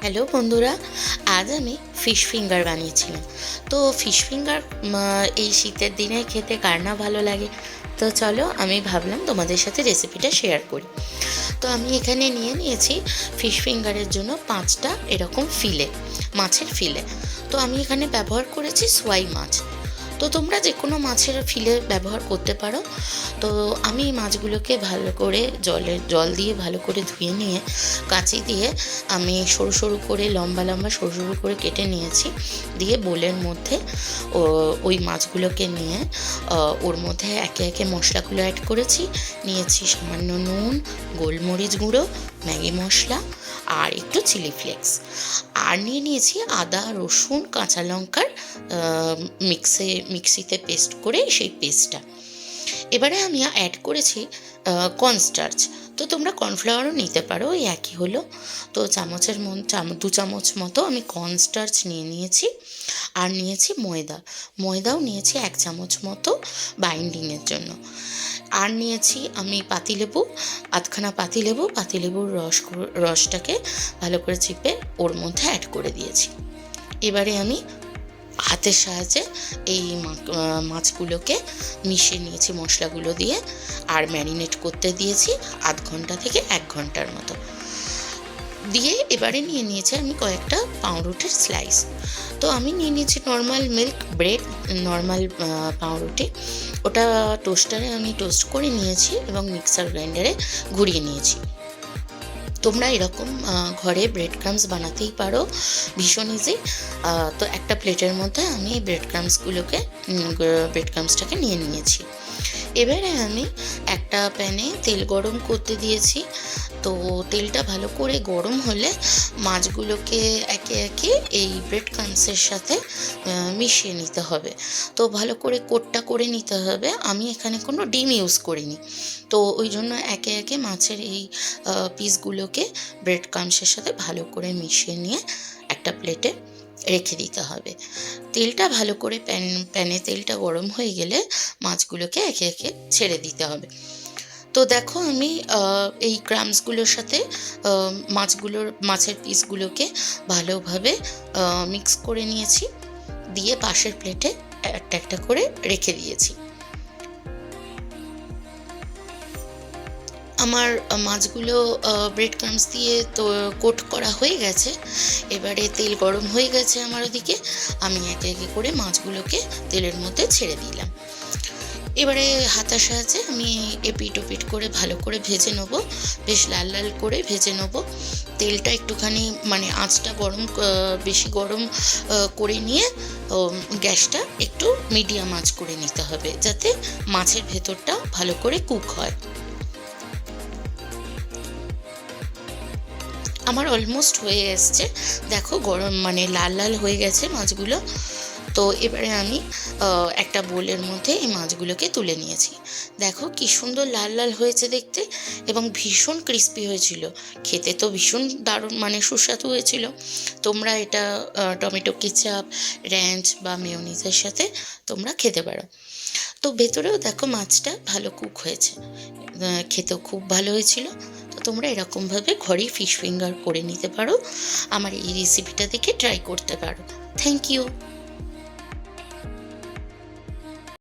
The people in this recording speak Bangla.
হ্যালো বন্ধুরা, আজ আমি ফিশ ফিঙ্গার বানিয়েছিলাম। তো ফিশ ফিঙ্গার এই শীতের দিনে খেতে কার না ভালো লাগে। তো চলো, আমি ভাবলাম তোমাদের সাথে রেসিপিটা শেয়ার করি। তো আমি এখানে নিয়ে নিয়েছি ফিশ ফিঙ্গারের জন্য 5টা এরকম ফিলে, মাছের ফিলে। তো আমি এখানে ব্যবহার করেছি সোয়াই মাছ। তো তোমরা যে কোনো মাছের ফিলে ব্যবহার করতে পারো। তো আমি মাছগুলোকে ভালো করে জল দিয়ে ভালো করে ধুয়ে নিয়ে কাঁচি দিয়ে আমি সরু সরু করে লম্বা লম্বা সরু সরু করে কেটে নিয়েছি। দিয়ে বোলের মধ্যে ওই মাছগুলোকে নিয়ে ওর মধ্যে একে একে মশলাগুলো অ্যাড করেছি। নিয়েছি সামান্য নুন, গোলমরিচ গুঁড়ো, ম্যাগি মশলা আর একটু চিলি ফ্লেক্স। আর নিয়ে নিয়েছি আদা, রসুন, কাঁচা লঙ্কার মিক্সিতে পেস্ট করে সেই পেস্টটা। এবারে আমি অ্যাড করেছি কর্নস্টার্চ। তো তোমরা কর্নফ্লাওয়ারও নিতে পারো, ওই একই হলো। তো চামচের 2 চামচ মতো আমি কর্নস্টার্চ নিয়ে নিয়েছি। আর নিয়েছি ময়দাও নিয়েছি 1 চামচ মতো বাইন্ডিংয়ের জন্য। আর নিয়েছি আমি পাতিলেবু, আধখানা পাতিলেবুর রসটাকে ভালো করে চিপে ওর মধ্যে অ্যাড করে দিয়েছি। এবারে আমি হাতের সাহায্যে এই মাছগুলোকে মিশিয়ে নিয়েছি মশলাগুলো দিয়ে। আর ম্যারিনেট করতে দিয়েছি আধ ঘন্টা থেকে 1 ঘন্টার মতো। দিয়ে এবারে নিয়ে নিয়েছি আমি কয়েকটা পাউরুটির স্লাইস। তো আমি নিয়ে নিয়েছি নর্মাল মিল্ক ব্রেড, নর্মাল পাউরুটি। ওটা টোস্টারে আমি টোস্ট করে নিয়েছি এবং মিক্সার গ্রাইন্ডারে ঘুরিয়ে নিয়েছি। তোমরা এরকম ঘরে ব্রেড ক্রামস বানাতেই পারো, ভীষণ ইজি। তো একটা প্লেটের মধ্যে আমি ব্রেড ক্রামসটাকে নিয়ে নিয়েছি। এবারে আমি একটা প্যানে তেল গরম করতে দিয়েছি। তো তেলটা ভালো করে গরম হলে মাছগুলোকে একে একে এই ব্রেড ক্রামসের সাথে মিশিয়ে নিতে হবে। তো ভালো করে কোটটা করে নিতে হবে। আমি এখানে কোনো ডিম ইউজ করিনি। তো ওই জন্য একে একে মাছের এই পিসগুলোকে ব্রেড ক্রামসের সাথে ভালো করে মিশিয়ে নিয়ে একটা প্লেটে রেখে দিতে হবে। তেলটা ভালো করে প্যানে তেলটা গরম হয়ে গেলে মাছগুলোকে একে একে ছেড়ে দিতে হবে। তো দেখো, আমি এই ক্রামসগুলোর সাথে মাছের পিসগুলোকে ভালোভাবে মিক্স করে নিয়েছি। দিয়ে পাশের প্লেটে একটা একটা করে রেখে দিয়েছি। আমার মাছগুলো ব্রেড ক্রামস দিয়ে তো কোট করা হয়ে গেছে। এবারে তেল গরম হয়ে গেছে আমার ওদিকে। আমি একে একে করে মাছগুলোকে তেলের মধ্যে ছেড়ে দিলাম। এবারে হাতার সাহায্যে আমি এপিট ওপিট করে ভালো করে ভেজে নেব, বেশ লাল লাল করে ভেজে নেব। তেলটা একটুখানি আঁচটা বেশি গরম করে নিয়ে গ্যাসটা একটু মিডিয়াম আঁচ করে নিতে হবে, যাতে মাছের ভেতরটা ভালো করে কুক হয়। আমার অলমোস্ট হয়ে এসছে। দেখো, গরম লাল লাল হয়ে গেছে মাছগুলো। তো এবারে আমি একটা বোলের মধ্যে এই মাছগুলোকে তুলে নিয়েছি। দেখো কি সুন্দর লাল লাল হয়েছে দেখতে, এবং ভীষণ ক্রিস্পি হয়েছিল। খেতে তো ভীষণ দারুণ, সুস্বাদু হয়েছিল। তোমরা এটা টমেটো কেচাপ, র্যাঞ্চ বা মেয়োনিজের সাথে তোমরা খেতে পারো। তো ভেতরেও দেখো মাছটা ভালো কুক হয়েছে, খেতেও খুব ভালো হয়েছিল। তো তোমরা এরকমভাবে ঘরেই ফিশ ফিঙ্গার করে নিতে পারো। আমার এই রেসিপিটা দেখে ট্রাই করতে পারো। Thank you.